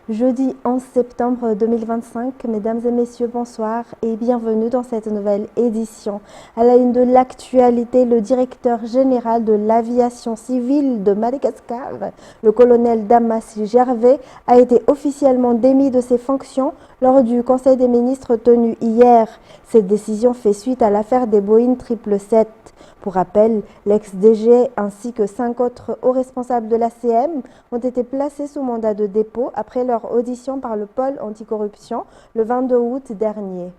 Jeudi 11 septembre 2025, mesdames et messieurs, bonsoir et bienvenue dans cette nouvelle édition. À la une de l'actualité, le directeur général de l'aviation civile de Madagascar, le colonel Damas Gervais, a été officiellement démis de ses fonctions lors du Conseil des ministres tenu hier. Cette décision fait suite à l'affaire des Boeing 777. Pour rappel, l'ex-DG ainsi que 5 autres hauts responsables de l'ACM ont été placés sous mandat de dépôt après leur audition par le pôle anticorruption le 22 août dernier.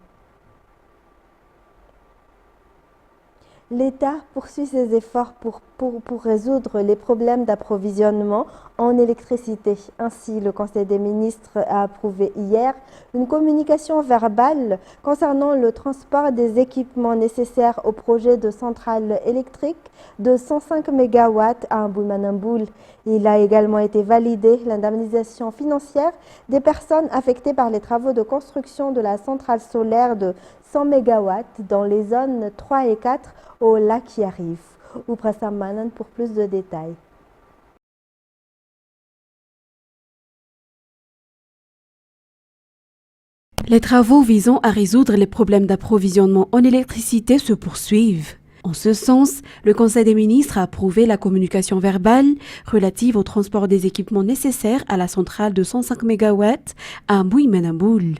L'État poursuit ses efforts pour résoudre les problèmes d'approvisionnement en électricité. Ainsi, le Conseil des ministres a approuvé hier une communication verbale concernant le transport des équipements nécessaires au projet de centrale électrique de 105 MW à Mboumanamboul. Il a également été validé l'indemnisation financière des personnes affectées par les travaux de construction de la centrale solaire de 100 MW dans les zones 3 et 4 au lac Yarif. Ouprasam Manan pour plus de détails. Les travaux visant à résoudre les problèmes d'approvisionnement en électricité se poursuivent. En ce sens, le Conseil des ministres a approuvé la communication verbale relative au transport des équipements nécessaires à la centrale de 105 MW à Mboumanamboul.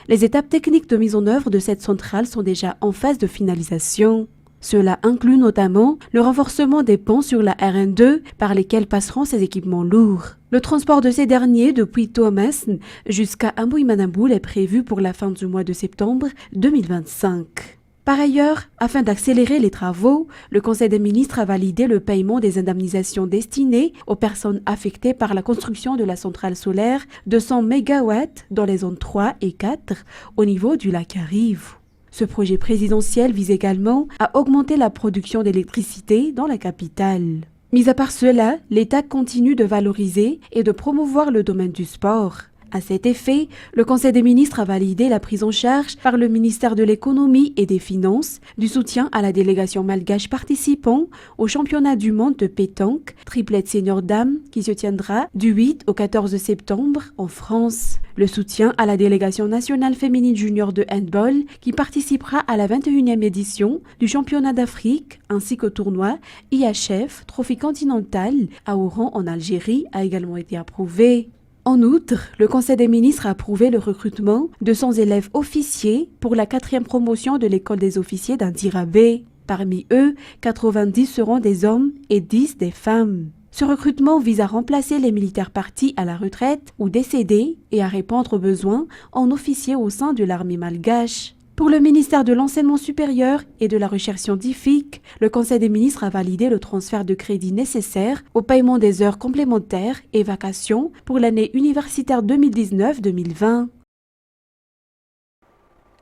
Les étapes techniques de mise en œuvre de cette centrale sont déjà en phase de finalisation. Cela inclut notamment le renforcement des ponts sur la RN2 par lesquels passeront ces équipements lourds. Le transport de ces derniers depuis Toamasn jusqu'à Mboumanamboul est prévu pour la fin du mois de septembre 2025. Par ailleurs, afin d'accélérer les travaux, le Conseil des ministres a validé le paiement des indemnisations destinées aux personnes affectées par la construction de la centrale solaire de 100 MW dans les zones 3 et 4 au niveau du lac Arrive. Ce projet présidentiel vise également à augmenter la production d'électricité dans la capitale. Mis à part cela, l'État continue de valoriser et de promouvoir le domaine du sport. À cet effet, le Conseil des ministres a validé la prise en charge par le ministère de l'Économie et des Finances du soutien à la délégation malgache participant au championnat du monde de pétanque triplette senior dames qui se tiendra du 8 au 14 septembre en France. Le soutien à la délégation nationale féminine junior de handball qui participera à la 21e édition du championnat d'Afrique ainsi qu'au tournoi IHF Trophée continental à Oran en Algérie a également été approuvé. En outre, le Conseil des ministres a approuvé le recrutement de 100 élèves officiers pour la 4e promotion de l'école des officiers d'Indirabé. Parmi eux, 90 seront des hommes et 10 des femmes. Ce recrutement vise à remplacer les militaires partis à la retraite ou décédés et à répondre aux besoins en officiers au sein de l'armée malgache. Pour le ministère de l'Enseignement supérieur et de la Recherche scientifique, le Conseil des ministres a validé le transfert de crédits nécessaires au paiement des heures complémentaires et vacations pour l'année universitaire 2019-2020.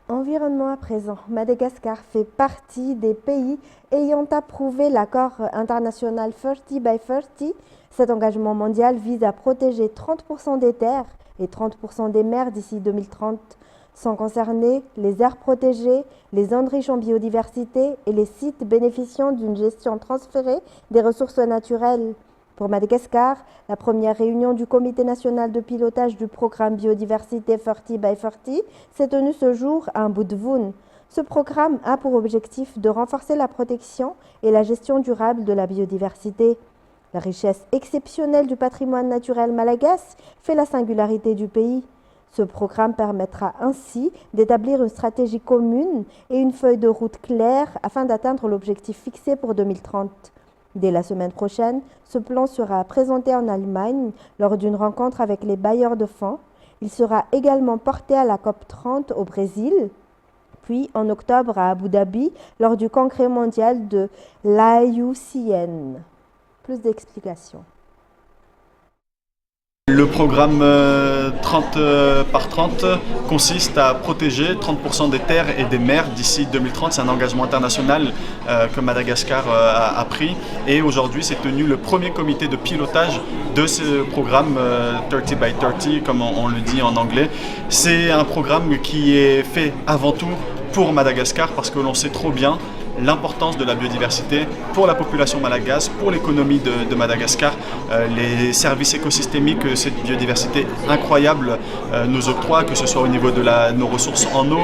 Environnement à présent. Madagascar fait partie des pays ayant approuvé l'accord international 30 by 30. Cet engagement mondial vise à protéger 30% des terres et 30% des mers d'ici 2030. Sont concernés les aires protégées, les zones riches en biodiversité et les sites bénéficiant d'une gestion transférée des ressources naturelles. Pour Madagascar, la première réunion du Comité national de pilotage du programme biodiversité 30 by 30 s'est tenue ce jour à Mbudvoun. Ce programme a pour objectif de renforcer la protection et la gestion durable de la biodiversité. La richesse exceptionnelle du patrimoine naturel malagasy fait la singularité du pays. Ce programme permettra ainsi d'établir une stratégie commune et une feuille de route claire afin d'atteindre l'objectif fixé pour 2030. Dès la semaine prochaine, ce plan sera présenté en Allemagne lors d'une rencontre avec les bailleurs de fonds. Il sera également porté à la COP 30 au Brésil, puis en octobre à Abu Dhabi lors du congrès mondial de l'IUCN. Plus d'explications. Le programme 30 par 30 consiste à protéger 30% des terres et des mers d'ici 2030. C'est un engagement international que Madagascar a pris. Et aujourd'hui, s'est tenu le premier comité de pilotage de ce programme 30 by 30, comme on le dit en anglais. C'est un programme qui est fait avant tout pour Madagascar parce que l'on sait trop bien l'importance de la biodiversité pour la population malagasy, pour l'économie de Madagascar, les services écosystémiques que cette biodiversité incroyable nous octroie, que ce soit au niveau de nos ressources en eau,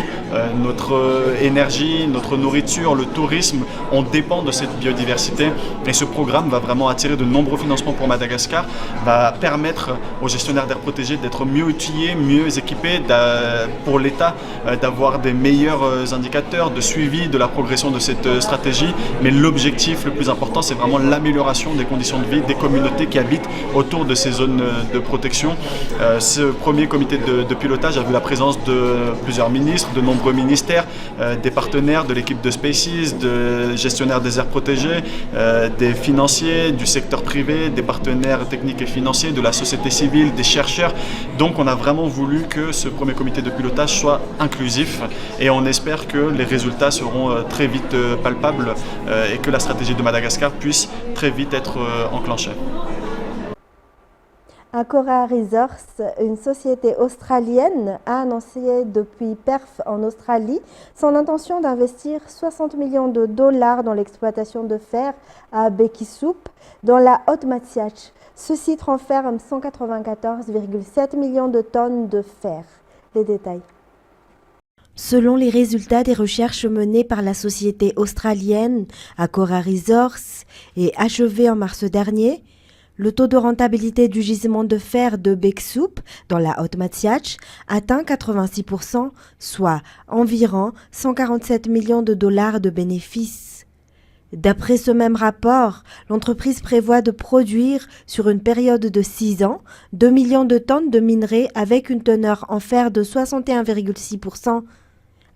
notre énergie, notre nourriture, le tourisme, on dépend de cette biodiversité et ce programme va vraiment attirer de nombreux financements pour Madagascar, va permettre aux gestionnaires d'aires protégées d'être mieux outillés, mieux équipés, pour l'État d'avoir des meilleurs indicateurs de suivi de la progression de cette stratégie, mais l'objectif le plus important c'est vraiment l'amélioration des conditions de vie des communautés qui habitent autour de ces zones de protection. Ce premier comité de pilotage a vu la présence de plusieurs ministres, de nombreux ministères, des partenaires de l'équipe de Spaces, de gestionnaires des aires protégées, des financiers, du secteur privé, des partenaires techniques et financiers, de la société civile, des chercheurs. Donc on a vraiment voulu que ce premier comité de pilotage soit inclusif et on espère que les résultats seront très vite palpables et que la stratégie de Madagascar puisse très vite être enclenchée. Accora Resources, une société australienne, a annoncé depuis Perth en Australie son intention d'investir 60 millions de dollars dans l'exploitation de fer à Bekisup, dans la Haute-Matziach. Ce site renferme 194,7 millions de tonnes de fer. Les détails. Selon les résultats des recherches menées par la société australienne Accora Resources et achevées en mars dernier, le taux de rentabilité du gisement de fer de Bekisup, dans la Haute-Matziach, atteint 86%, soit environ 147 millions de dollars de bénéfices. D'après ce même rapport, l'entreprise prévoit de produire, sur une période de 6 ans, 2 millions de tonnes de minerais avec une teneur en fer de 61,6%.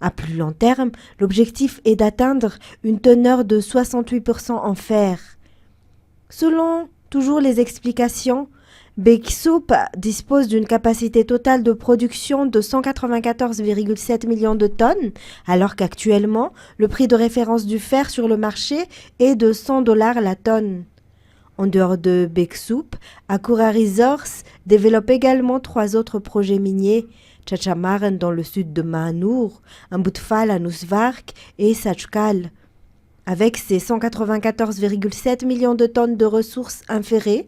À plus long terme, l'objectif est d'atteindre une teneur de 68% en fer. Selon toujours les explications, Bekisup dispose d'une capacité totale de production de 194,7 millions de tonnes, alors qu'actuellement, le prix de référence du fer sur le marché est de 100 $ la tonne. En dehors de Bekisup, Accora Resources développe également 3 autres projets miniers, Chachamaren dans le sud de Mahanour, Mbutfal à Nusvark et Sachkal. Avec ses 194,7 millions de tonnes de ressources inférées,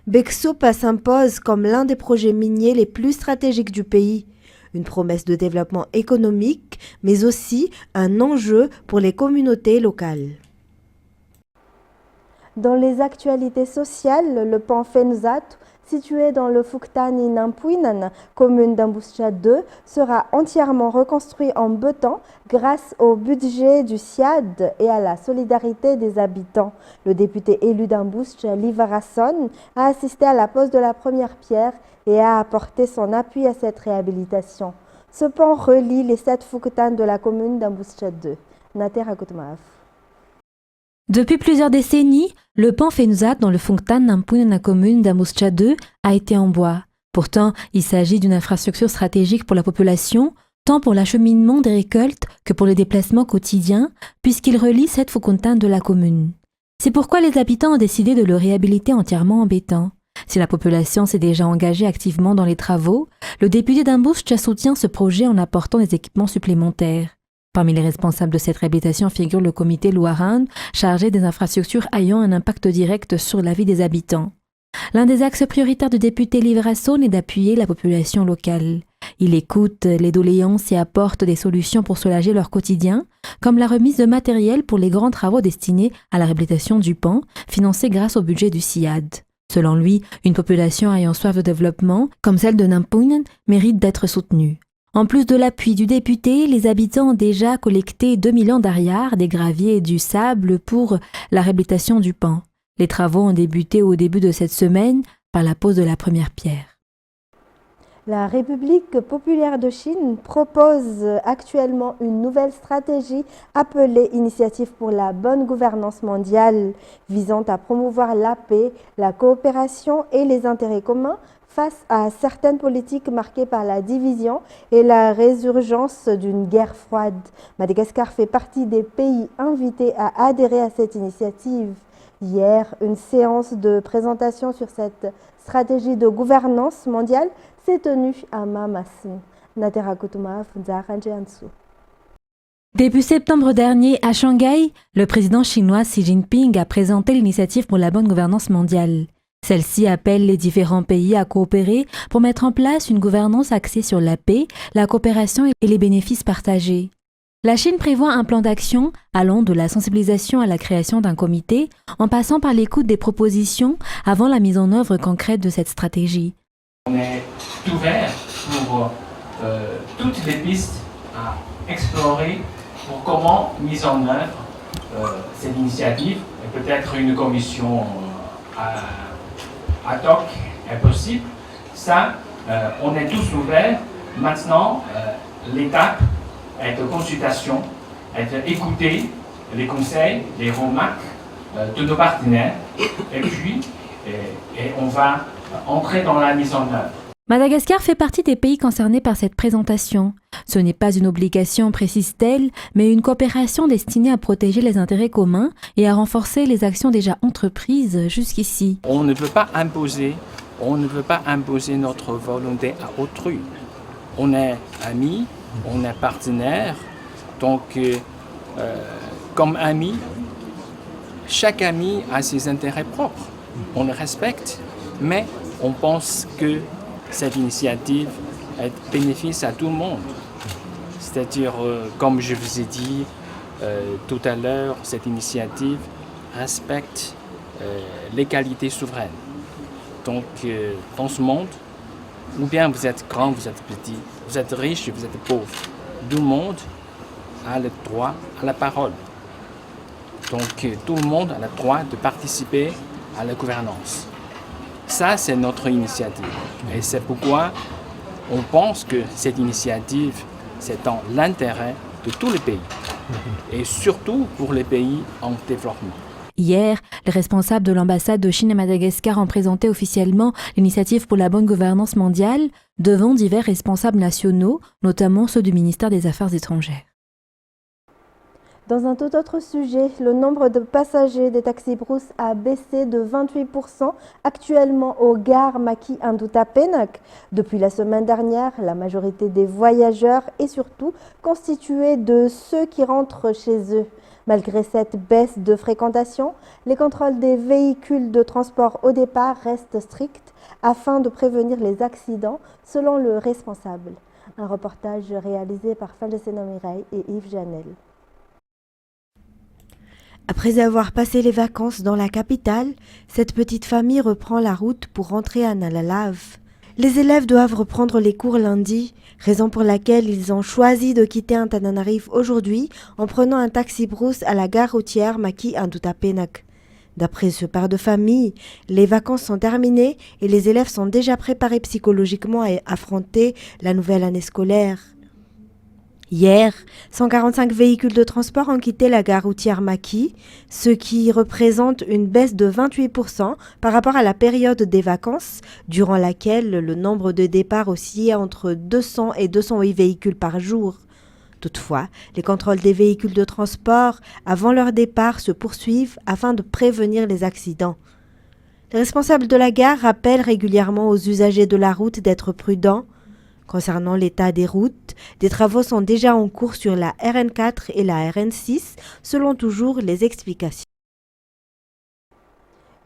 Bekisup s'impose comme l'un des projets miniers les plus stratégiques du pays. Une promesse de développement économique, mais aussi un enjeu pour les communautés locales. Dans les actualités sociales, le pont Fenzat, situé dans le Fuktani Nampuinan, commune d'Ambuscha 2, sera entièrement reconstruit en béton grâce au budget du SIAD et à la solidarité des habitants. Le député élu d'Ambuscha, Livarasson, a assisté à la pose de la première pierre et a apporté son appui à cette réhabilitation. Ce pont relie les 7 Fuktan de la commune d'Ambuscha 2. Nater Akutmaaf. Depuis plusieurs décennies, le pont Fenzat dans le Fuktan Nampuinan, la commune d'Ambuscha 2, a été en bois. Pourtant, il s'agit d'une infrastructure stratégique pour la population, tant pour l'acheminement des récoltes que pour les déplacements quotidiens, puisqu'il relie 7 Fuktan de la commune. C'est pourquoi les habitants ont décidé de le réhabiliter entièrement en béton. Si la population s'est déjà engagée activement dans les travaux, le député d'Ambuscha soutient ce projet en apportant des équipements supplémentaires. Parmi les responsables de cette réhabilitation figure le comité Luaran, chargé des infrastructures ayant un impact direct sur la vie des habitants. L'un des axes prioritaires du député Livarasson est d'appuyer la population locale. Il écoute les doléances et apporte des solutions pour soulager leur quotidien, comme la remise de matériel pour les grands travaux destinés à la réhabilitation du pont, financés grâce au budget du SIAD. Selon lui, une population ayant soif de développement, comme celle de Nampuinan, mérite d'être soutenue. En plus de l'appui du député, les habitants ont déjà collecté 2 millions d'ariars, des graviers et du sable pour la réhabilitation du pont. Les travaux ont débuté au début de cette semaine par la pose de la première pierre. La République populaire de Chine propose actuellement une nouvelle stratégie appelée Initiative pour la bonne gouvernance mondiale, visant à promouvoir la paix, la coopération et les intérêts communs face à certaines politiques marquées par la division et la résurgence d'une guerre froide. Madagascar fait partie des pays invités à adhérer à cette initiative. Hier, une séance de présentation sur cette stratégie de gouvernance mondiale s'est tenue à Mamassen. Début septembre dernier, à Shanghai, le président chinois Xi Jinping a présenté l'initiative pour la bonne gouvernance mondiale. Celle-ci appelle les différents pays à coopérer pour mettre en place une gouvernance axée sur la paix, la coopération et les bénéfices partagés. La Chine prévoit un plan d'action allant de la sensibilisation à la création d'un comité, en passant par l'écoute des propositions avant la mise en œuvre concrète de cette stratégie. On est ouvert pour toutes les pistes à explorer pour comment mise en œuvre cette initiative, et peut-être une commission ad hoc est possible. Ça, on est tous ouverts. Maintenant, l'étape est de consultation, est d'écouter les conseils, les remarques de nos partenaires, et puis on va entrer dans la mise en œuvre. Madagascar fait partie des pays concernés par cette présentation. Ce n'est pas une obligation, précise-t-elle, mais une coopération destinée à protéger les intérêts communs et à renforcer les actions déjà entreprises jusqu'ici. On ne veut pas imposer notre volonté à autrui. On est amis, on est partenaires, donc comme amis, chaque ami a ses intérêts propres. On le respecte, mais on pense que cette initiative est bénéfice à tout le monde. C'est-à-dire, comme je vous ai dit tout à l'heure, cette initiative respecte l'égalité souveraine. Donc, dans ce monde, ou bien vous êtes grand, vous êtes petit, vous êtes riche, vous êtes pauvre, tout le monde a le droit à la parole. Donc, tout le monde a le droit de participer à la gouvernance. Ça, c'est notre initiative. Et c'est pourquoi on pense que cette initiative, c'est dans l'intérêt de tous les pays. Et surtout pour les pays en développement. Hier, les responsables de l'ambassade de Chine à Madagascar ont présenté officiellement l'initiative pour la bonne gouvernance mondiale devant divers responsables nationaux, notamment ceux du ministère des Affaires étrangères. Dans un tout autre sujet, le nombre de passagers des taxis Brousse a baissé de 28% actuellement aux gares Maki Indutapenak. Depuis la semaine dernière, la majorité des voyageurs est surtout constituée de ceux qui rentrent chez eux. Malgré cette baisse de fréquentation, les contrôles des véhicules de transport au départ restent stricts afin de prévenir les accidents, selon le responsable. Un reportage réalisé par Faldesena Mireille et Yves Janel. Après avoir passé les vacances dans la capitale, cette petite famille reprend la route pour rentrer à Nalalave. Les élèves doivent reprendre les cours lundi, raison pour laquelle ils ont choisi de quitter Antananarivo aujourd'hui en prenant un taxi brousse à la gare routière Maki Indutapenak. D'après ce père de famille, les vacances sont terminées et les élèves sont déjà préparés psychologiquement à affronter la nouvelle année scolaire. Hier, 145 véhicules de transport ont quitté la gare routière Maki, ce qui représente une baisse de 28% par rapport à la période des vacances, durant laquelle le nombre de départs oscillait entre 200 et 208 véhicules par jour. Toutefois, les contrôles des véhicules de transport avant leur départ se poursuivent afin de prévenir les accidents. Les responsables de la gare rappellent régulièrement aux usagers de la route d'être prudents. Concernant l'état des routes, des travaux sont déjà en cours sur la RN4 et la RN6, selon toujours les explications.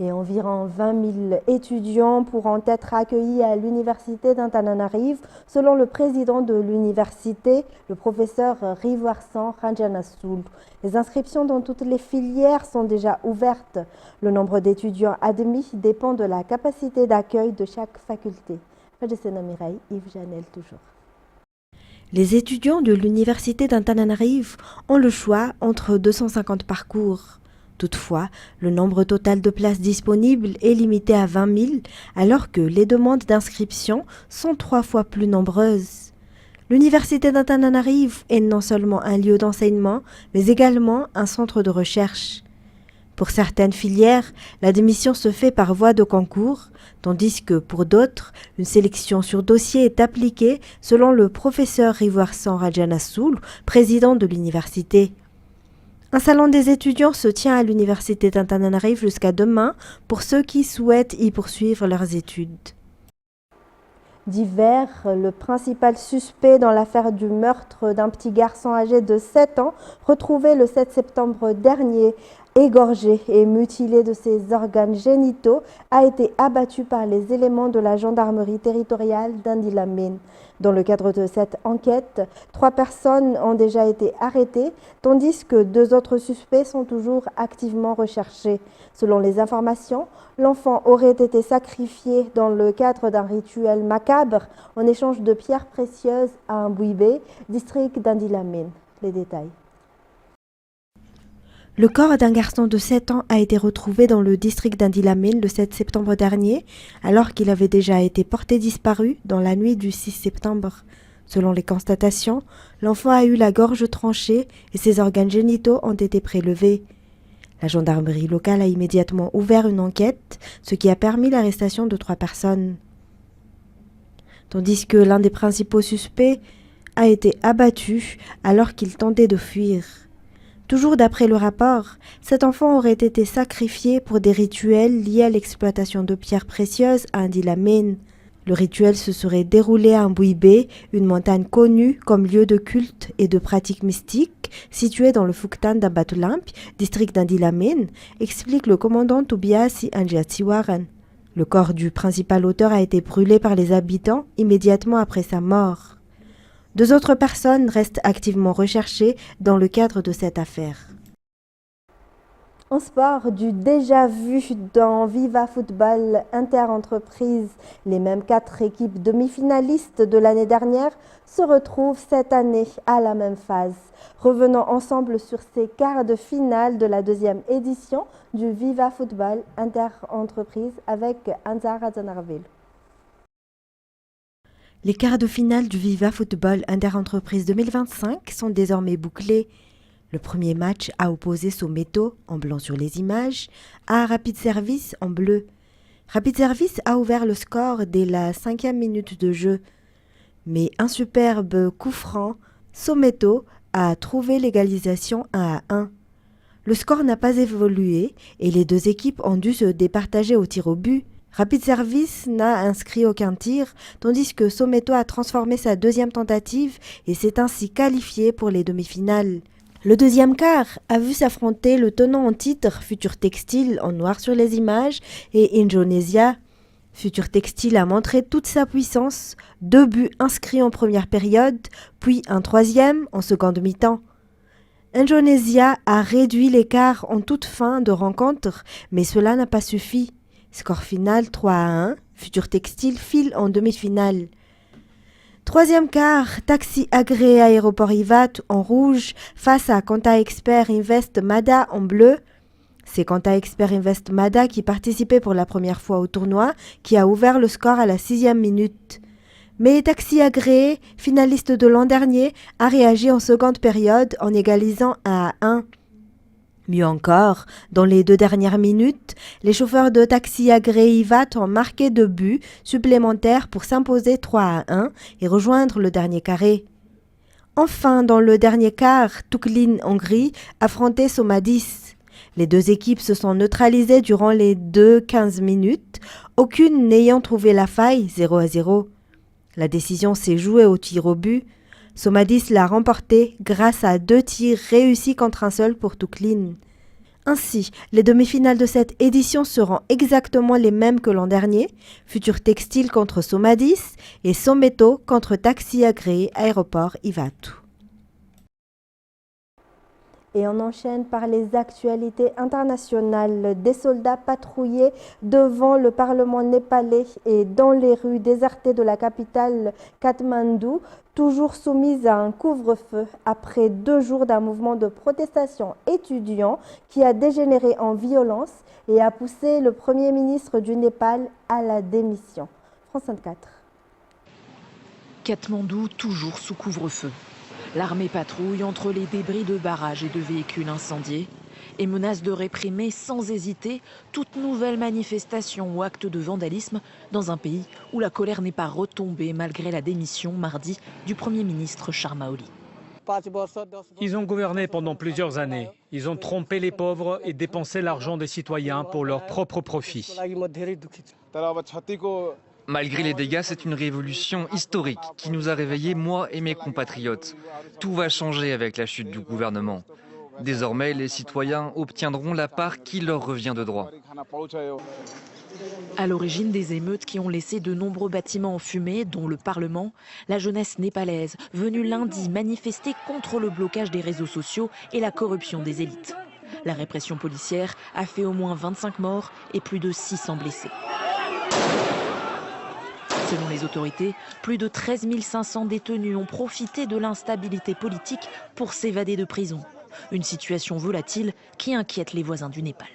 Et environ 20 000 étudiants pourront être accueillis à l'université d'Antananarivo, selon le président de l'université, le professeur Rivoarsan Ranjanassoul. Les inscriptions dans toutes les filières sont déjà ouvertes. Le nombre d'étudiants admis dépend de la capacité d'accueil de chaque faculté. Yves Janel toujours. Les étudiants de l'université d'Antananarivo ont le choix entre 250 parcours. Toutefois, le nombre total de places disponibles est limité à 20 000, alors que les demandes d'inscription sont 3 fois plus nombreuses. L'université d'Antananarivo est non seulement un lieu d'enseignement, mais également un centre de recherche. Pour certaines filières, l'admission se fait par voie de concours, tandis que pour d'autres, une sélection sur dossier est appliquée selon le professeur Rivoarsan Ranjanassoul, président de l'université. Un salon des étudiants se tient à l'université d'Antananarivo jusqu'à demain pour ceux qui souhaitent y poursuivre leurs études. d'hiver. Le principal suspect dans l'affaire du meurtre d'un petit garçon âgé de 7 ans, retrouvé le 7 septembre dernier, égorgé et mutilé de ses organes génitaux, a été abattu par les éléments de la gendarmerie territoriale d'Indilamine. Dans le cadre de cette enquête, 3 personnes ont déjà été arrêtées, tandis que 2 autres suspects sont toujours activement recherchés. Selon les informations, l'enfant aurait été sacrifié dans le cadre d'un rituel macabre en échange de pierres précieuses à un Bouibé, district d'Indilamine. Les détails. Le corps d'un garçon de 7 ans a été retrouvé dans le district d'Indilamine le 7 septembre dernier, alors qu'il avait déjà été porté disparu dans la nuit du 6 septembre. Selon les constatations, l'enfant a eu la gorge tranchée et ses organes génitaux ont été prélevés. La gendarmerie locale a immédiatement ouvert une enquête, ce qui a permis l'arrestation de 3 personnes. Tandis que l'un des principaux suspects a été abattu alors qu'il tentait de fuir. Toujours d'après le rapport, cet enfant aurait été sacrifié pour des rituels liés à l'exploitation de pierres précieuses à Indilamine. Le rituel se serait déroulé à Mbouibé, une montagne connue comme lieu de culte et de pratiques mystiques, située dans le Fuktan d'Abatulamp, district d'Indilamine, explique le commandant Tobiasi Anjiatiwaran. Le corps du principal auteur a été brûlé par les habitants immédiatement après sa mort. 2 autres personnes restent activement recherchées dans le cadre de cette affaire. En sport, du déjà vu dans Viva Football Inter-Entreprises, les mêmes 4 équipes demi-finalistes de l'année dernière se retrouvent cette année à la même phase. Revenons ensemble sur ces quarts de finale de la 2e édition du Viva Football Inter-Entreprises avec Anzar Azanarville. Les quarts de finale du Viva Football Inter-Entreprises 2025 sont désormais bouclés. Le premier match a opposé Someto, en blanc sur les images, à Rapid Service en bleu. Rapid Service a ouvert le score dès la 5e minute de jeu. Mais un superbe coup franc, Someto a trouvé l'égalisation 1-1. Le score n'a pas évolué et les 2 équipes ont dû se départager au tir au but. Rapid Service n'a inscrit aucun tir, tandis que Someto a transformé sa 2e tentative et s'est ainsi qualifié pour les demi-finales. Le 2e quart a vu s'affronter le tenant en titre Futur Textile en noir sur les images et Indonesia. Futur Textile a montré toute sa puissance, 2 buts inscrits en première période, puis un 3e en seconde mi-temps. Indonesia a réduit l'écart en toute fin de rencontre, mais cela n'a pas suffi. Score final 3-1, Futur Textile file en demi-finale. 3e quart, Taxi agréé Aéroport Ivat en rouge face à Conta Expert Invest Mada en bleu. C'est Conta Expert Invest Mada qui participait pour la première fois au tournoi, qui a ouvert le score à la 6e minute. Mais Taxi agréé, finaliste de l'an dernier, a réagi en seconde période en égalisant 1-1. Mieux encore, dans les 2 dernières minutes, les chauffeurs de Taxi agréé Ivat ont marqué 2 buts supplémentaires pour s'imposer 3-1 et rejoindre le dernier carré. Enfin, dans le dernier quart, Tuklin Hongrie affrontait Somadis. Les 2 équipes se sont neutralisées durant les 15 minutes, aucune n'ayant trouvé la faille 0-0. La décision s'est jouée au tir au but. Somadis l'a remporté grâce à 2 tirs réussis contre un seul pour Tuklin. Ainsi, les demi-finales de cette édition seront exactement les mêmes que l'an dernier, Futur Textile contre Somadis et Someto contre Taxi agréé Aéroport Ivatu. Et on enchaîne par les actualités internationales. Des soldats patrouillaient devant le Parlement népalais et dans les rues désertées de la capitale Katmandou, toujours soumise à un couvre-feu après 2 jours d'un mouvement de protestation étudiant qui a dégénéré en violence et a poussé le Premier ministre du Népal à la démission. France 24. Katmandou, toujours sous couvre-feu. L'armée patrouille entre les débris de barrages et de véhicules incendiés et menace de réprimer sans hésiter toute nouvelle manifestation ou acte de vandalisme dans un pays où la colère n'est pas retombée malgré la démission mardi du Premier ministre Sharma Oli. Ils ont gouverné pendant plusieurs années. Ils ont trompé les pauvres et dépensé l'argent des citoyens pour leur propre profit. Malgré les dégâts, c'est une révolution historique qui nous a réveillés, moi et mes compatriotes. Tout va changer avec la chute du gouvernement. Désormais, les citoyens obtiendront la part qui leur revient de droit. À l'origine des émeutes qui ont laissé de nombreux bâtiments en fumée, dont le Parlement, la jeunesse népalaise, venue lundi manifester contre le blocage des réseaux sociaux et la corruption des élites. La répression policière a fait au moins 25 morts et plus de 600 blessés. Selon les autorités, plus de 13 500 détenus ont profité de l'instabilité politique pour s'évader de prison. Une situation volatile qui inquiète les voisins du Népal.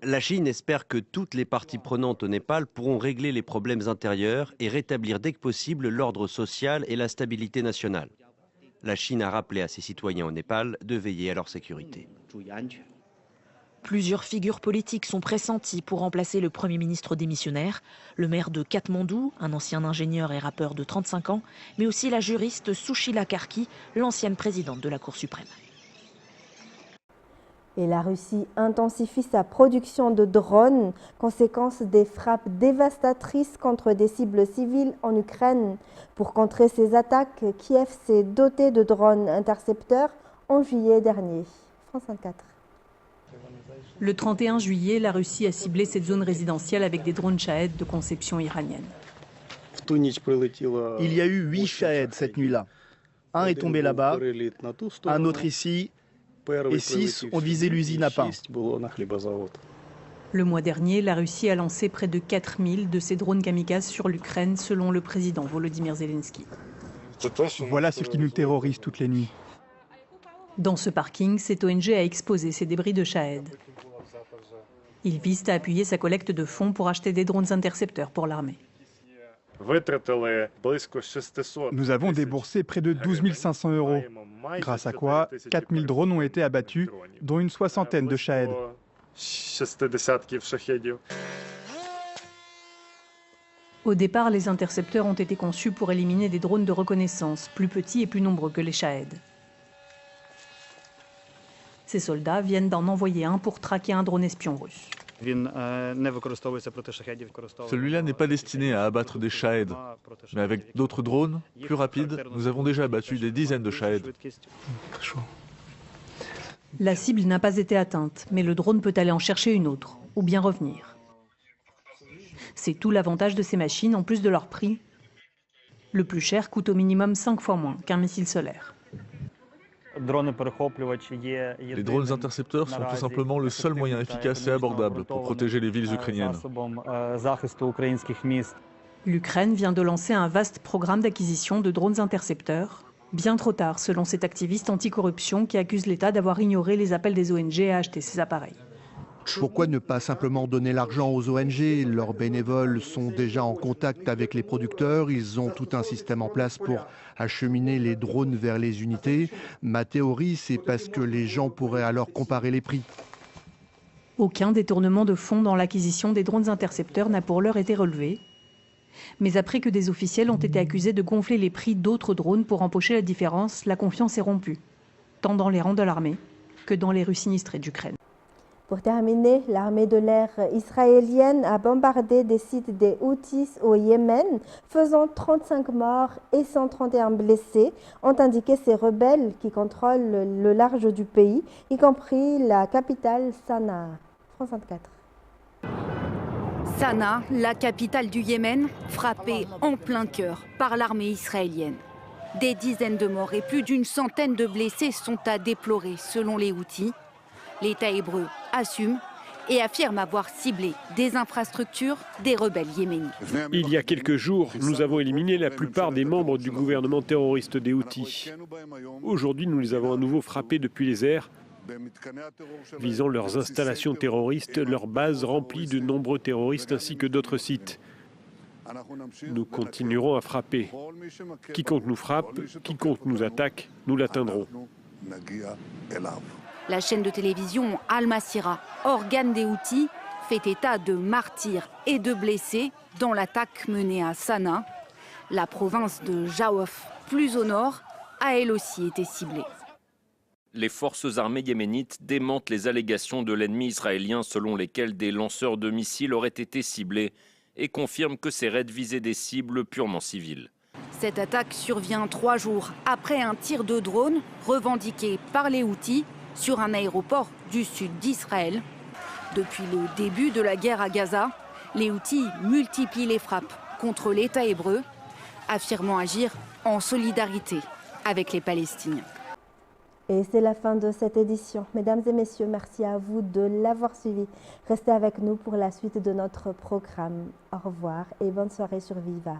La Chine espère que toutes les parties prenantes au Népal pourront régler les problèmes intérieurs et rétablir dès que possible l'ordre social et la stabilité nationale. La Chine a rappelé à ses citoyens au Népal de veiller à leur sécurité. Plusieurs figures politiques sont pressenties pour remplacer le Premier ministre démissionnaire, le maire de Katmandou, un ancien ingénieur et rappeur de 35 ans, mais aussi la juriste Sushila Karki, l'ancienne présidente de la Cour suprême. Et la Russie intensifie sa production de drones, conséquence des frappes dévastatrices contre des cibles civiles en Ukraine. Pour contrer ces attaques, Kiev s'est doté de drones intercepteurs en juillet dernier. France 24. Le 31 juillet, la Russie a ciblé cette zone résidentielle avec des drones Shahed de conception iranienne. Il y a eu 8 Shahed cette nuit-là. Un est tombé là-bas, un autre ici, et 6 ont visé l'usine à pain. Le mois dernier, la Russie a lancé près de 4000 de ces drones kamikazes sur l'Ukraine, selon le président Volodymyr Zelensky. Voilà ce qui nous terrorise toutes les nuits. Dans ce parking, cette ONG a exposé ces débris de Shahed. Ils visent à appuyer sa collecte de fonds pour acheter des drones intercepteurs pour l'armée. Nous avons déboursé près de 12 500 €, grâce à quoi 4000 drones ont été abattus, dont une soixantaine de Shahed. Au départ, les intercepteurs ont été conçus pour éliminer des drones de reconnaissance, plus petits et plus nombreux que les Shahed. Ces soldats viennent d'en envoyer un pour traquer un drone espion russe. Celui-là n'est pas destiné à abattre des Shahed. Mais avec d'autres drones, plus rapides, nous avons déjà abattu des dizaines de Shahed. La cible n'a pas été atteinte, mais le drone peut aller en chercher une autre, ou bien revenir. C'est tout l'avantage de ces machines, en plus de leur prix. Le plus cher coûte au minimum 5 fois moins qu'un missile solaire. Les drones intercepteurs sont tout simplement le seul moyen efficace et abordable pour protéger les villes ukrainiennes. L'Ukraine vient de lancer un vaste programme d'acquisition de drones intercepteurs, bien trop tard selon cet activiste anticorruption qui accuse l'État d'avoir ignoré les appels des ONG à acheter ces appareils. Pourquoi ne pas simplement donner l'argent aux ONG? Leurs bénévoles sont déjà en contact avec les producteurs, ils ont tout un système en place pour acheminer les drones vers les unités. Ma théorie, c'est parce que les gens pourraient alors comparer les prix. Aucun détournement de fonds dans l'acquisition des drones intercepteurs n'a pour l'heure été relevé. Mais après que des officiels ont été accusés de gonfler les prix d'autres drones pour empocher la différence, la confiance est rompue, tant dans les rangs de l'armée que dans les rues sinistrées d'Ukraine. Pour terminer, l'armée de l'air israélienne a bombardé des sites des Houthis au Yémen, faisant 35 morts et 131 blessés, ont indiqué ces rebelles qui contrôlent le large du pays, y compris la capitale Sanaa. France 24. Sanaa, la capitale du Yémen, frappée en plein cœur par l'armée israélienne. Des dizaines de morts et plus d'une centaine de blessés sont à déplorer selon les Houthis. L'État hébreu assume et affirme avoir ciblé des infrastructures des rebelles yéménites. Il y a quelques jours, nous avons éliminé la plupart des membres du gouvernement terroriste des Houthis. Aujourd'hui, nous les avons à nouveau frappés depuis les airs, visant leurs installations terroristes, leurs bases remplies de nombreux terroristes ainsi que d'autres sites. Nous continuerons à frapper. Quiconque nous frappe, quiconque nous attaque, nous l'atteindrons. La chaîne de télévision Al-Masira, organe des Houthis, fait état de martyrs et de blessés dans l'attaque menée à Sanaa. La province de Jaouf, plus au nord, a elle aussi été ciblée. Les forces armées yéménites démentent les allégations de l'ennemi israélien selon lesquelles des lanceurs de missiles auraient été ciblés et confirme que ces raids visaient des cibles purement civiles. Cette attaque survient 3 jours après un tir de drone revendiqué par les Houthis sur un aéroport du sud d'Israël. Depuis le début de la guerre à Gaza, les Houthis multiplient les frappes contre l'État hébreu, affirmant agir en solidarité avec les Palestiniens. Et c'est la fin de cette édition. Mesdames et messieurs, merci à vous de l'avoir suivi. Restez avec nous pour la suite de notre programme. Au revoir et bonne soirée sur Viva.